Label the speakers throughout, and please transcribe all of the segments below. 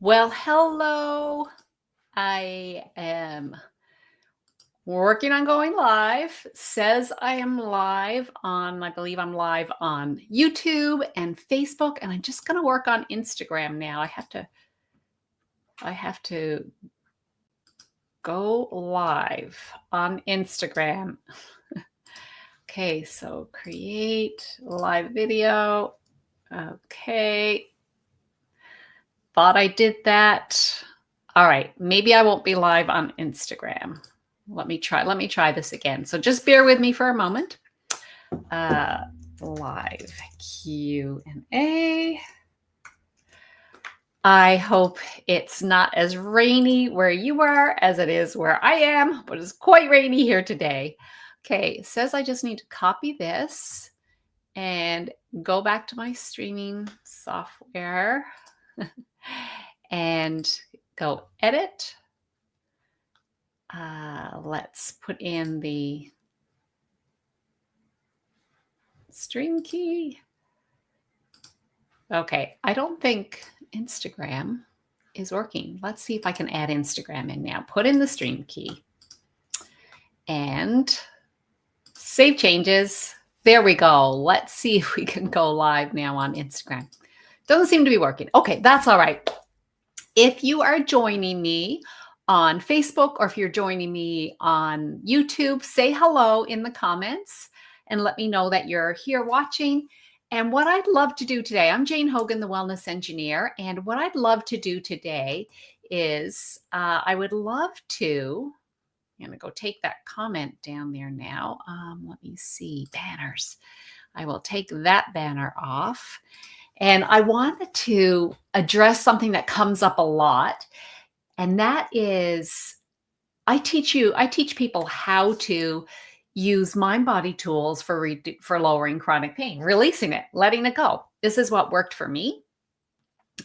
Speaker 1: Well, hello. I am working on going live. Says I am live on, I believe I'm live on YouTube and Facebook, and I'm just going to work on Instagram now. I have to go live on Instagram. Okay, so create live video. Okay. Thought I did that. All right, maybe I won't be live on Instagram. Let me try this again. So just bear with me for a moment. Live Q&A. I hope it's not as rainy where you are as it is where I am, but it's quite rainy here today. Okay, it says I just need to copy this and go back to my streaming software and go edit. Let's put in the stream key. Okay, I don't think Instagram is working. Let's see if I can add Instagram in now. Put in the stream key and save changes. There we go. Let's see if we can go live now on Instagram. Doesn't seem to be working. Okay, that's all right. If you are joining me on Facebook or if you're joining me on YouTube, say hello in the comments and let me know that you're here watching. And what I'd love to do today, I'm Jane Hogan, the Wellness Engineer. And what I'd love to do today is I would love to, I'm going to go take that comment down there now. Let me see, banners. I will take that banner off. And I wanted to address something that comes up a lot. And that is, I teach people how to use mind-body tools for lowering chronic pain, releasing it, letting it go. This is what worked for me.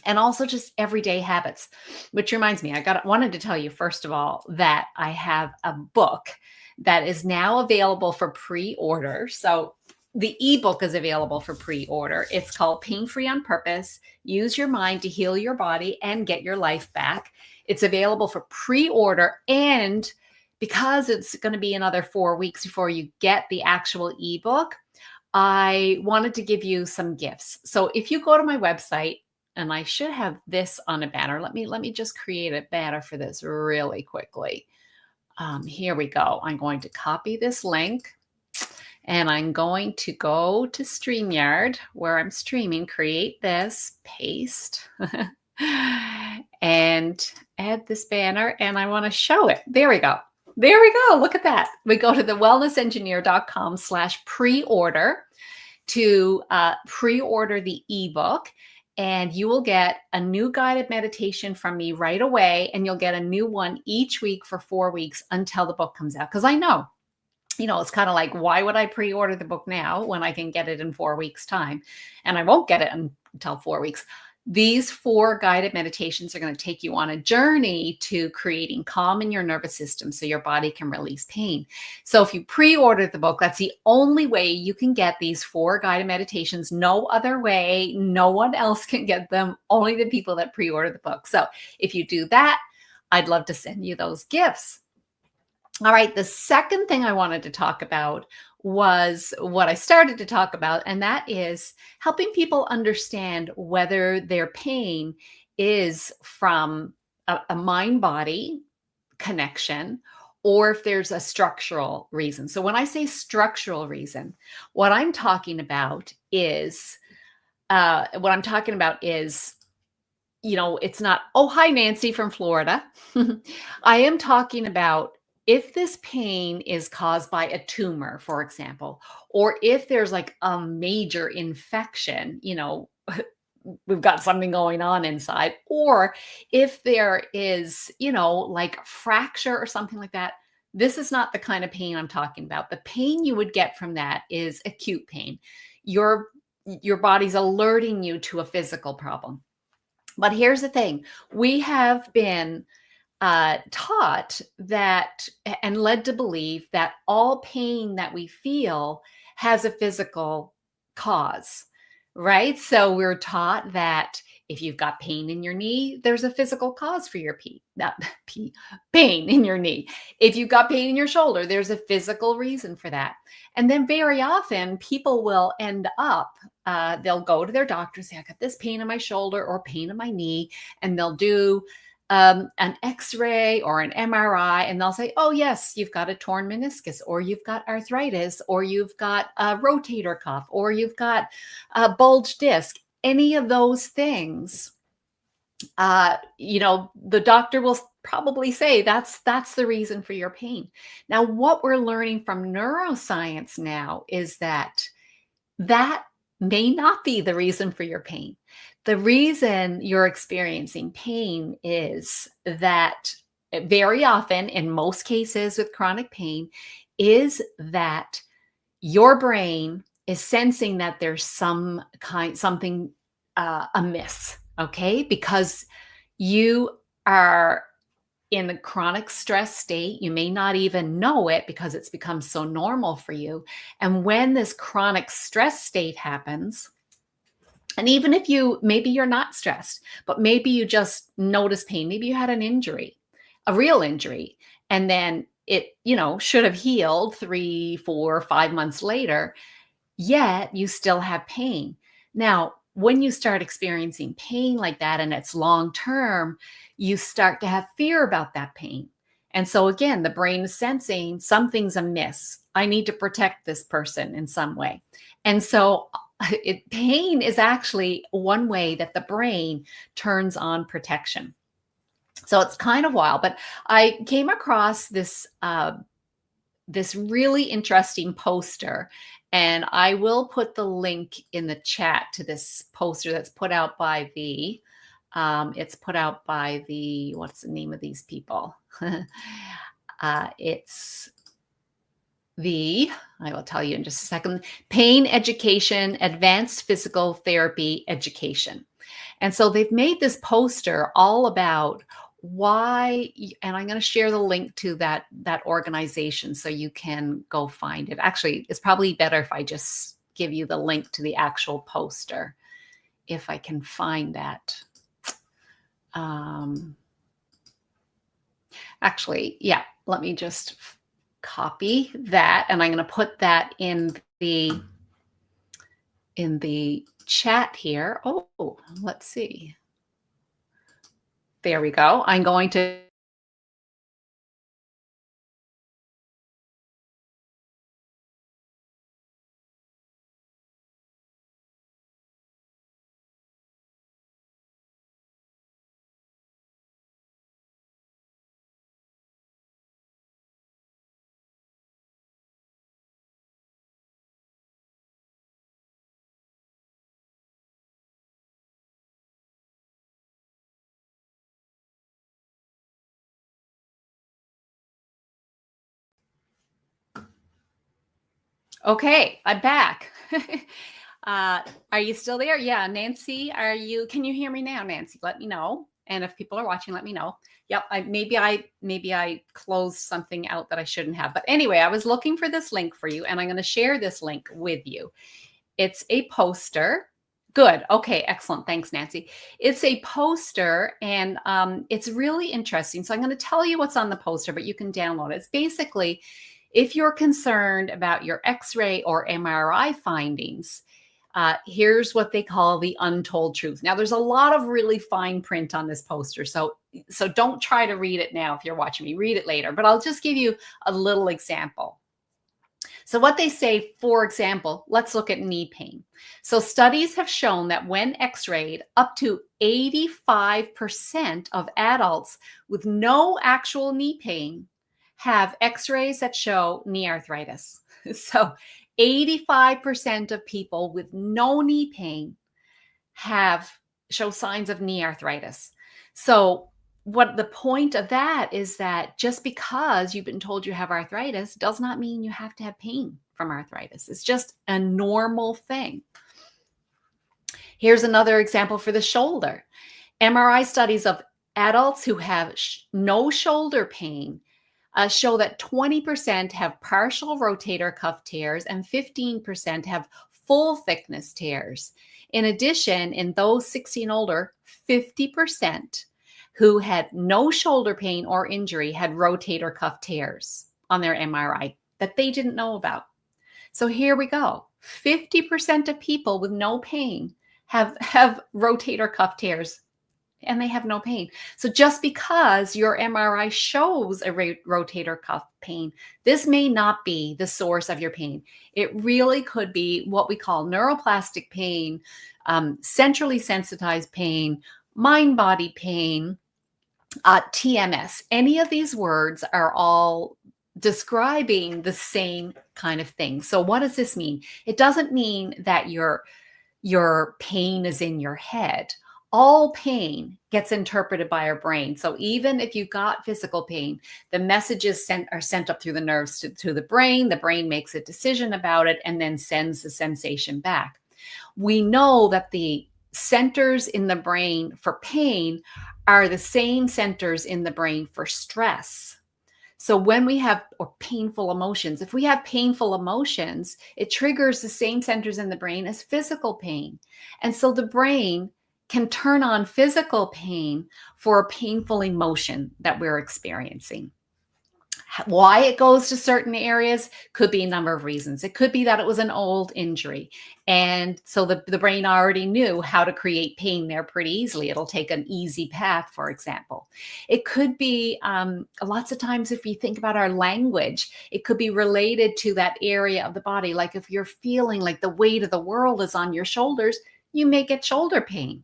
Speaker 1: And also just everyday habits, which reminds me, wanted to tell you, first of all, that I have a book that is now available for pre-order. So the ebook is available for pre-order. It's called Pain Free on Purpose. Use your mind to heal your body and get your life back. It's available for pre-order, and because it's going to be another 4 weeks before you get the actual ebook, I wanted to give you some gifts. So if you go to my website, and I should have this on a banner. Let me just create a banner for this really quickly. Here we go. I'm going to copy this link. And I'm going to go to StreamYard where I'm streaming, create this, paste, and add this banner. And I want to show it. There we go. There we go. Look at that. We go to thewellnessengineer.com/pre-order to pre-order the ebook. And you will get a new guided meditation from me right away. And you'll get a new one each week for 4 weeks until the book comes out. Because I know, it's kind of like, why would I pre-order the book now when I can get it in 4 weeks' time? And I won't get it until 4 weeks. These 4 guided meditations are going to take you on a journey to creating calm in your nervous system so your body can release pain. So if you pre-order the book, that's the only way you can get these 4 guided meditations. No other way. No one else can get them. Only the people that pre-order the book. So if you do that, I'd love to send you those gifts. All right, the second thing I wanted to talk about was what I started to talk about, and that is helping people understand whether their pain is from a mind-body connection or if there's a structural reason. So when I say structural reason, what I'm talking about is, it's not, oh, hi, Nancy from Florida. I am talking about if this pain is caused by a tumor, for example, or if there's like a major infection, we've got something going on inside, or if there is, like fracture or something like that, this is not the kind of pain I'm talking about. The pain you would get from that is acute pain. Your body's alerting you to a physical problem. But here's the thing. We have been taught that and led to believe that all pain that we feel has a physical cause. right? So we're taught that if you've got pain in your knee, there's a physical cause for your not pain in your knee. If you've got pain in your shoulder, there's a physical reason for that. And then very often people will end up, they'll go to their doctor and say, I got this pain in my shoulder or pain in my knee, and they'll do an x-ray or an MRI, and they'll say, oh yes, you've got a torn meniscus, or you've got arthritis, or you've got a rotator cuff, or you've got a bulge disc. Any of those things, the doctor will probably say that's the reason for your pain. Now, what we're learning from neuroscience now is that may not be the reason for your pain. The reason you're experiencing pain is that very often, in most cases with chronic pain, is that your brain is sensing that there's something amiss, okay? Because you are in a chronic stress state. You may not even know it because it's become so normal for you. And when this chronic stress state happens, and even if maybe you're not stressed, but maybe you just notice pain, maybe you had an injury, a real injury, and then it, should have healed 3, 4, 5 months later, yet you still have pain. Now, when you start experiencing pain like that and it's long term, you start to have fear about that pain. And so again, the brain is sensing something's amiss. I need to protect this person in some way. And so pain is actually one way that the brain turns on protection. So it's kind of wild, but I came across this really interesting poster, and I will put the link in the chat to this poster that's put out by it's put out by what's the name of these people? It's I will tell you in just a second, Pain Education, Advanced Physical Therapy Education. And so they've made this poster all about why, and I'm going to share the link to that organization so you can go find it. Actually, it's probably better if I just give you the link to the actual poster, if I can find that. Actually, yeah, let me just copy that, and I'm going to put that in the chat here. Oh, let's see. There we go. I'm going to Okay, I'm back. Are you still there? Yeah, Nancy, can you hear me now, Nancy? Let me know. And if people are watching, let me know. Yep, maybe I closed something out that I shouldn't have. But anyway, I was looking for this link for you, and I'm going to share this link with you. It's a poster. Good. Okay, excellent. Thanks, Nancy. It's a poster, and it's really interesting. So I'm going to tell you what's on the poster, but you can download it. It's basically, if you're concerned about your X-ray or MRI findings, here's what they call the untold truth. Now, there's a lot of really fine print on this poster, so don't try to read it now if you're watching me. Read it later, but I'll just give you a little example. So what they say, for example, let's look at knee pain. So studies have shown that when x-rayed, up to 85% of adults with no actual knee pain have x-rays that show knee arthritis. So 85% of people with no knee pain show signs of knee arthritis. So what the point of that is that just because you've been told you have arthritis does not mean you have to have pain from arthritis. It's just a normal thing. Here's another example for the shoulder. MRI studies of adults who have no shoulder pain show that 20% have partial rotator cuff tears and 15% have full thickness tears. In addition, in those 16 and older, 50% who had no shoulder pain or injury had rotator cuff tears on their MRI that they didn't know about. So here we go. 50% of people with no pain have rotator cuff tears, and they have no pain. So just because your MRI shows a rotator cuff pain, this may not be the source of your pain. It really could be what we call neuroplastic pain, centrally sensitized pain, mind-body pain, TMS. Any of these words are all describing the same kind of thing. So what does this mean? It doesn't mean that your pain is in your head. All pain gets interpreted by our brain. So even if you've got physical pain, the messages are sent up through the nerves to the brain. The brain makes a decision about it and then sends the sensation back. We know that the centers in the brain for pain are the same centers in the brain for stress. So when we have painful emotions, if we have painful emotions, it triggers the same centers in the brain as physical pain. And so the brain can turn on physical pain for a painful emotion that we're experiencing. Why it goes to certain areas could be a number of reasons. It could be that it was an old injury. And so the brain already knew how to create pain there pretty easily. It'll take an easy path, for example. It could be lots of times, if you think about our language, it could be related to that area of the body. Like if you're feeling like the weight of the world is on your shoulders, you may get shoulder pain.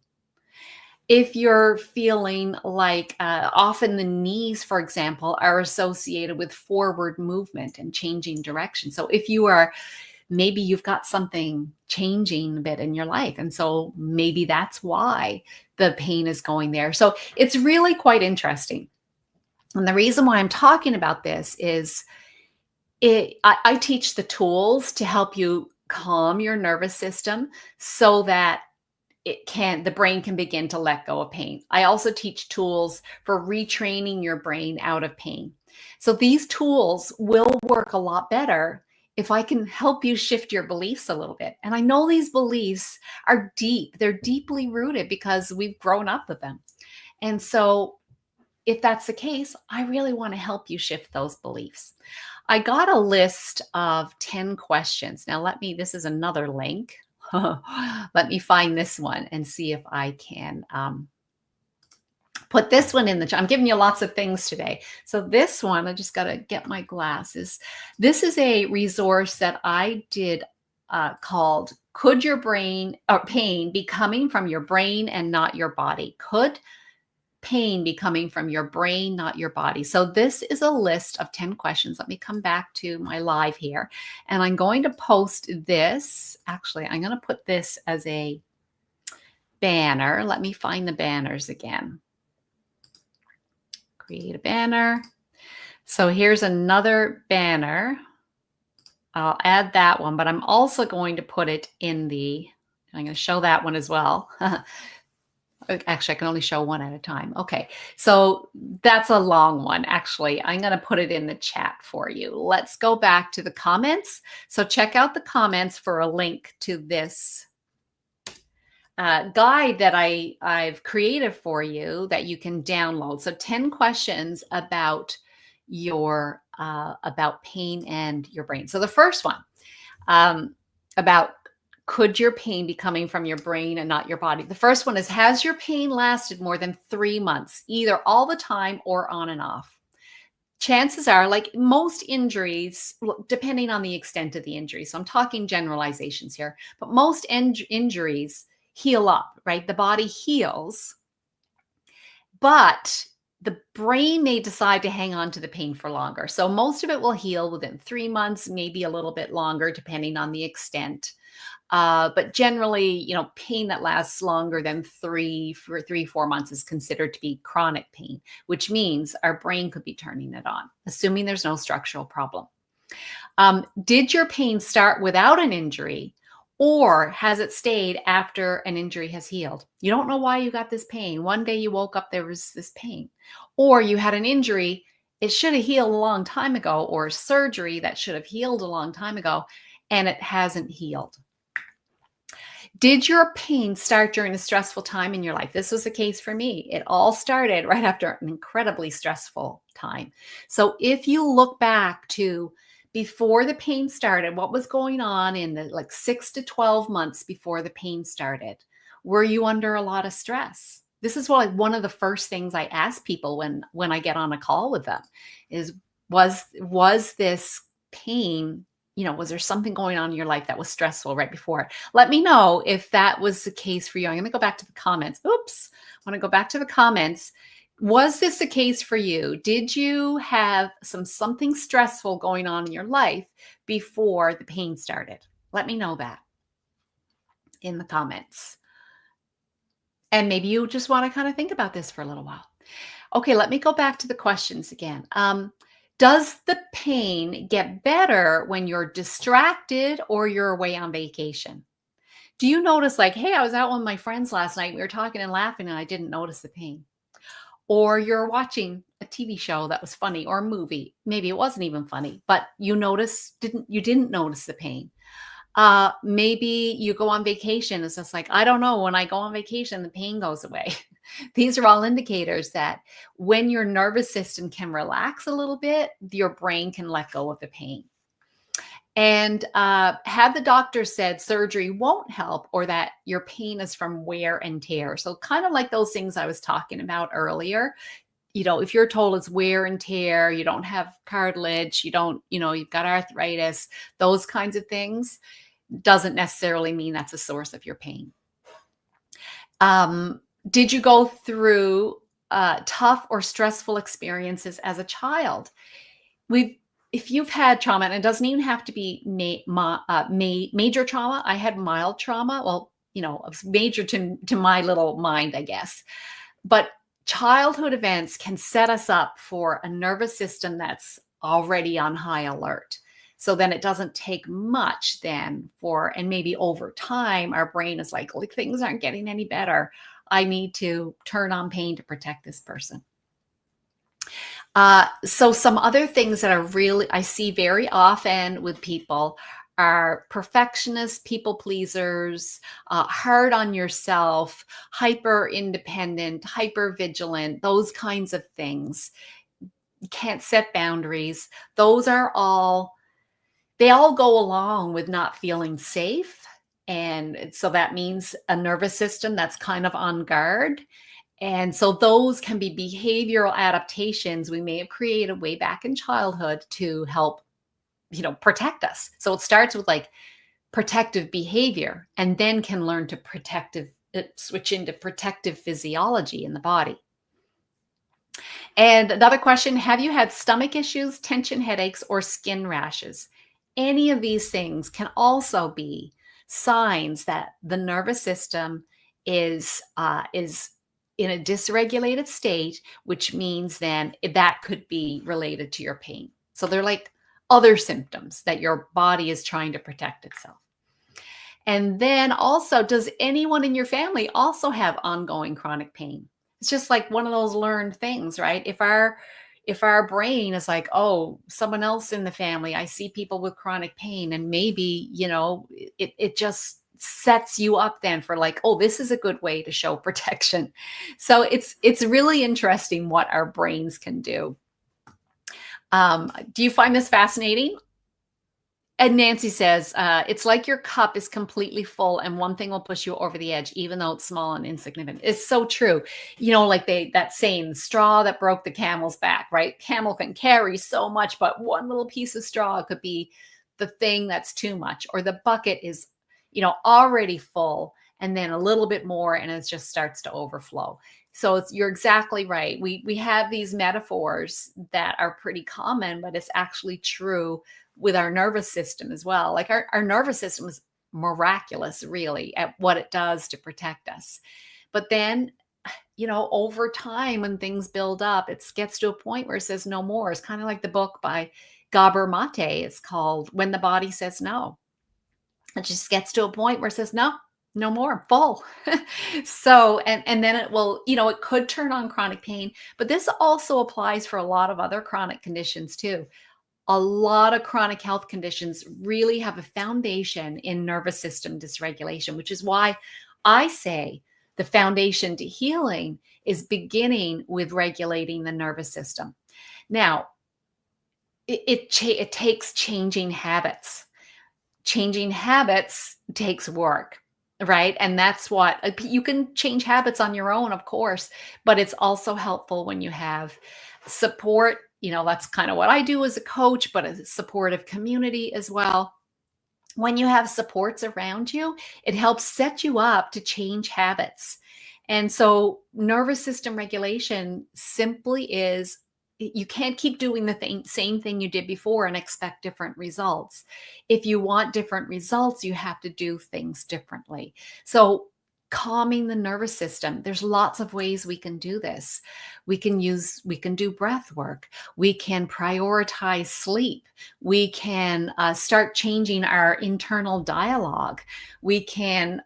Speaker 1: If you're feeling like often the knees, for example, are associated with forward movement and changing direction. So if you are, maybe you've got something changing a bit in your life. And so maybe that's why the pain is going there. So it's really quite interesting. And the reason why I'm talking about this is I teach the tools to help you calm your nervous system so that the brain can begin to let go of pain. I also teach tools for retraining your brain out of pain. So these tools will work a lot better if I can help you shift your beliefs a little bit. And I know these beliefs are deep. They're deeply rooted because we've grown up with them. And so if that's the case, I really want to help you shift those beliefs. I got a list of 10 questions. Now this is another link. Let me find this one and see if I can put this one in the chat. I'm giving you lots of things today. So this one, I just got to get my glasses. This is a resource that I did called Could Your Brain or Pain Be Coming from Your Brain and Not Your Body? Could pain be coming from your brain, not your body? So this is a list of 10 questions. Let me come back to my live here. And I'm going to post this. Actually, I'm going to put this as a banner. Let me find the banners again. Create a banner. So here's another banner. I'll add that one, but I'm also going to put it in I'm going to show that one as well. Actually, I can only show one at a time. Okay, so that's a long one. Actually, I'm going to put it in the chat for you. Let's go back to the comments. So check out the comments for a link to this guide that I've created for you that you can download. So 10 questions about your about pain and your brain. So the first one about could your pain be coming from your brain and not your body? The first one is, has your pain lasted more than 3 months, either all the time or on and off? Chances are, like most injuries, depending on the extent of the injury, so I'm talking generalizations here, but most injuries heal up, right? The body heals, but the brain may decide to hang on to the pain for longer. So most of it will heal within 3 months, maybe a little bit longer, depending on the extent. But generally, pain that lasts longer than 4 months is considered to be chronic pain, which means our brain could be turning it on, assuming there's no structural problem. Did your pain start without an injury, or has it stayed after an injury has healed? You don't know why you got this pain. One day you woke up, there was this pain. Or you had an injury, it should have healed a long time ago, or surgery that should have healed a long time ago, and it hasn't healed. Did your pain start during a stressful time in your life? This was the case for me. It all started right after an incredibly stressful time. So if you look back to before the pain started, what was going on in the like 6 to 12 months before the pain started? Were you under a lot of stress? This is what one of the first things I ask people when I get on a call with them is, was this pain, was there something going on in your life that was stressful right before it? Let me know if that was the case for you. I'm going to go back to the comments. Oops. I want to go back to the comments. Was this the case for you? Did you have something stressful going on in your life before the pain started? Let me know that in the comments. And maybe you just want to kind of think about this for a little while. Okay, let me go back to the questions again. Does the pain get better when you're distracted or you're away on vacation? Do you notice like, hey, I was out with my friends last night. We were talking and laughing and I didn't notice the pain. Or you're watching a TV show that was funny, or a movie. Maybe it wasn't even funny, but you didn't notice the pain. Maybe you go on vacation. It's just like, I don't know, when I go on vacation, the pain goes away. These are all indicators that when your nervous system can relax a little bit, your brain can let go of the pain. And have the doctor said surgery won't help, or that your pain is from wear and tear? So kind of like those things I was talking about earlier. If you're told it's wear and tear, you don't have cartilage, you've got arthritis, those kinds of things, doesn't necessarily mean that's a source of your pain. Did you go through tough or stressful experiences as a child? If you've had trauma, and it doesn't even have to be major trauma. I had mild trauma. Well, it was major to my little mind, I guess. But childhood events can set us up for a nervous system that's already on high alert. So then it doesn't take much then and maybe over time, our brain is like things aren't getting any better. I need to turn on pain to protect this person. So some other things that I see very often with people are perfectionists, people pleasers, hard on yourself, hyper independent, hyper vigilant, those kinds of things. You can't set boundaries. They all go along with not feeling safe. And so that means a nervous system that's kind of on guard. And so those can be behavioral adaptations we may have created way back in childhood to help, protect us. So it starts with like protective behavior, and then can learn to switch into protective physiology in the body. And another question, have you had stomach issues, tension headaches, or skin rashes? Any of these things can also be signs that the nervous system is in a dysregulated state, which means then that could be related to your pain. So they're like other symptoms that your body is trying to protect itself. And then also, does anyone in your family also have ongoing chronic pain? It's just like one of those learned things, right? If our brain is like, oh, someone else in the family, I see people with chronic pain, and maybe, it just sets you up then for like, oh, this is a good way to show protection. So it's really interesting what our brains can do. Do you find this fascinating? And Nancy says, it's like your cup is completely full and one thing will push you over the edge, even though it's small and insignificant. It's so true. Like that saying, straw that broke the camel's back, right? Camel can carry so much, but one little piece of straw could be the thing that's too much, or the bucket is, already full, and then a little bit more, and it just starts to overflow. So you're exactly right. We have these metaphors that are pretty common, but it's actually true with our nervous system as well. Like our nervous system is miraculous, really, at what it does to protect us. But then, over time, when things build up, it gets to a point where it says no more. It's kind of like the book by Gabor Mate. It's called When the Body Says No. It just gets to a point where it says, no, no more, full. So, and then it will, it could turn on chronic pain, but this also applies for a lot of other chronic conditions too. A lot of chronic health conditions really have a foundation in nervous system dysregulation, which is why I say the foundation to healing is beginning with regulating the nervous system. Now, it takes changing habits. Changing habits takes work, right? And that's what you can change habits on your own, of course, but it's also helpful when you have support. That's kind of what I do as a coach, but as a supportive community as well. When you have supports around you, it helps set you up to change habits. And so nervous system regulation simply is, you can't keep doing the same thing you did before and expect different results. If you want different results, you have to do things differently. So calming the nervous system, there's lots of ways we can do this. We can do breath work. We can prioritize sleep. We can start changing our internal dialogue. We can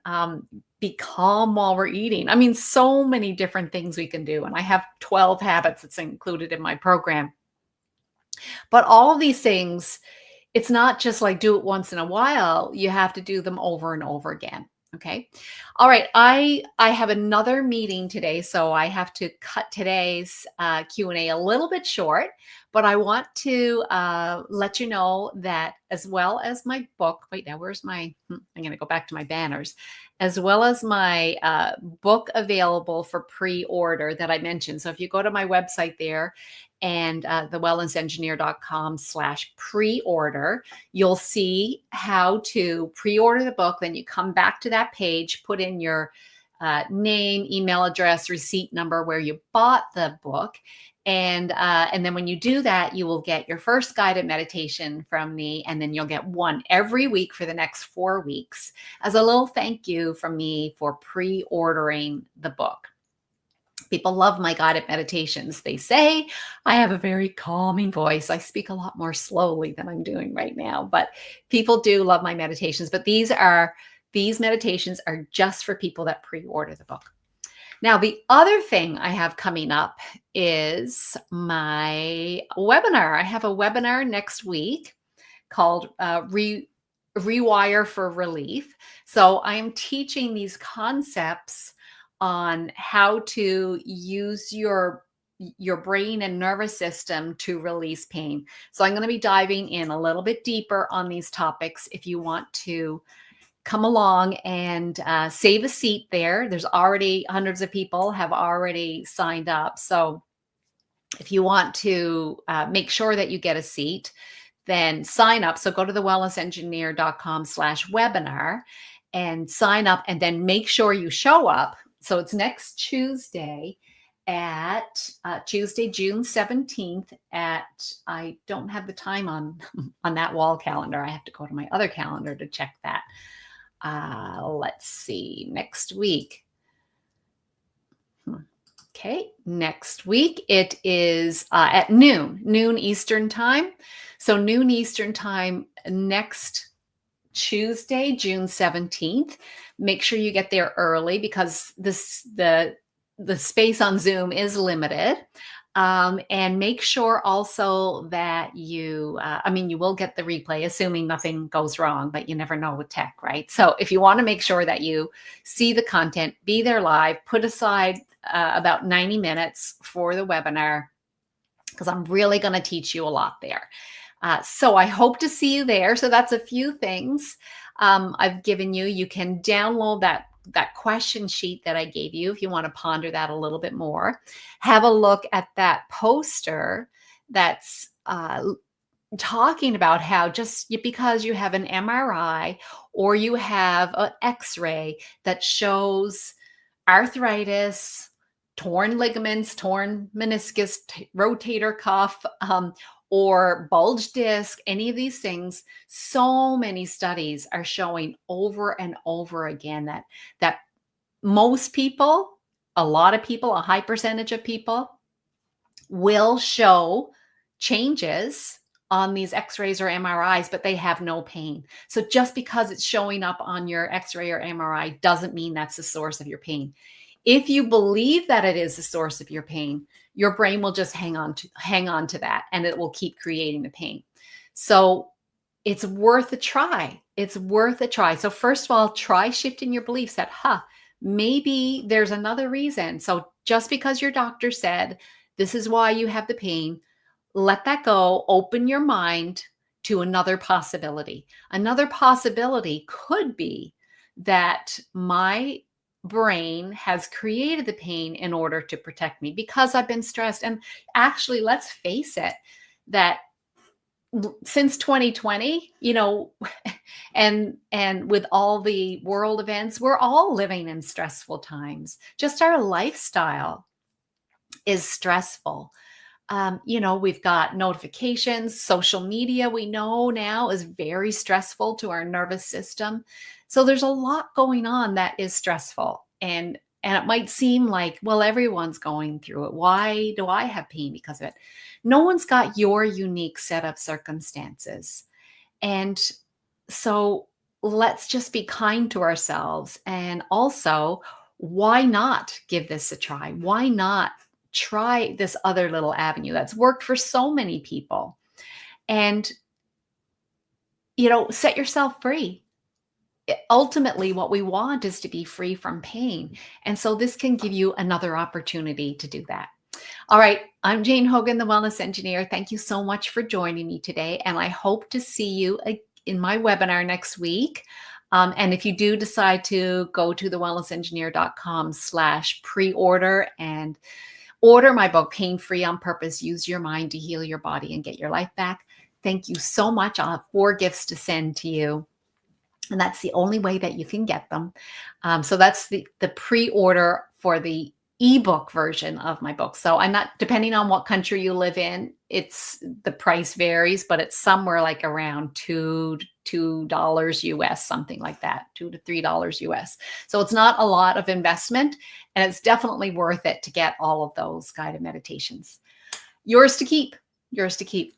Speaker 1: be calm while we're eating. I mean, so many different things we can do. And I have 12 habits that's included in my program. But all of these things, it's not just like do it once in a while. You have to do them over and over again. Okay. All right. I have another meeting today, so I have to cut today's Q&A a little bit short, but I want to let you know that as well as my book, wait, now where's my, I'm going to go back to my banners, as well as my book available for pre-order that I mentioned. So if you go to my website there and thewellnessengineer.com/pre-order, you'll see how to pre-order the book. Then you come back to that page, put in your name, email address, receipt number where you bought the book. And then when you do that, you will get your first guided meditation from me. And then you'll get one every week for the next 4 weeks as a little thank you from me for pre-ordering the book. People love my guided meditations. They say I have a very calming voice. I speak a lot more slowly than I'm doing right now, but people do love my meditations. But these meditations are just for people that pre-order the book. Now, the other thing I have coming up is my webinar. I have a webinar next week called Rewire for Relief. So I am teaching these concepts on how to use your brain and nervous system to release pain. So I'm going to be diving in a little bit deeper on these topics. If you want to come along and save a seat there, there's already hundreds of people have already signed up. So if you want to make sure that you get a seat, then sign up. So go to thewellnessengineer.com/webinar and sign up, and then make sure you show up. So it's next Tuesday at Tuesday, June 17th at, I don't have the time on that wall calendar. I have to go to my other calendar to check that. Let's see, next week. Okay, next week it is at noon Eastern time. So noon Eastern time next Tuesday, June 17th. Make sure you get there early because the space on Zoom is limited. And make sure also that you will get the replay, assuming nothing goes wrong, but you never know with tech, right? So if you want to make sure that you see the content, be there live, put aside about 90 minutes for the webinar, because I'm really going to teach you a lot there. So I hope to see you there. So that's a few things I've given you. You can download that question sheet that I gave you if you want to ponder that a little bit more. Have a look at that poster that's talking about how just because you have an MRI or you have an X-ray that shows arthritis, torn ligaments, torn meniscus, rotator cuff, or bulge disc, any of these things, so many studies are showing over and over again that most people, a lot of people, a high percentage of people will show changes on these x-rays or MRIs, but they have no pain. So just because it's showing up on your x-ray or MRI doesn't mean that's the source of your pain. If you believe that it is the source of your pain, your brain will just hang on to that, and it will keep creating the pain. So it's worth a try. It's worth a try. So first of all, try shifting your beliefs that, maybe there's another reason. So just because your doctor said this is why you have the pain, let that go. Open your mind to another possibility. Another possibility could be that my brain has created the pain in order to protect me because I've been stressed. And actually, let's face it, that since 2020, and with all the world events, we're all living in stressful times. Just our lifestyle is stressful. We've got notifications, social media, we know now is very stressful to our nervous system. So there's a lot going on that is stressful. And it might seem like, well, everyone's going through it. Why do I have pain because of it? No one's got your unique set of circumstances. And so let's just be kind to ourselves. And also, why not give this a try? Why not try this other little avenue that's worked for so many people? And, set yourself free. Ultimately, what we want is to be free from pain. And so this can give you another opportunity to do that. All right. I'm Jane Hogan, the Wellness Engineer. Thank you so much for joining me today. And I hope to see you in my webinar next week. And if you do decide to go to thewellnessengineer.com/pre-order and order my book, Pain Free on Purpose, Use Your Mind to Heal Your Body and Get Your Life Back. Thank you so much. I'll have 4 gifts to send to you. And that's the only way that you can get them. So that's the pre-order for the ebook version of my book. So I'm not, depending on what country you live in, the price varies, but it's somewhere like around $2 US, something like that, $2 to $3 US. So it's not a lot of investment, and it's definitely worth it to get all of those guided meditations. Yours to keep, yours to keep.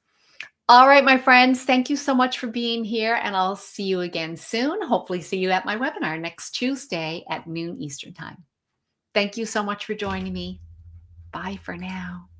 Speaker 1: All right, my friends, thank you so much for being here, and I'll see you again soon. Hopefully see you at my webinar next Tuesday at noon Eastern Time. Thank you so much for joining me. Bye for now.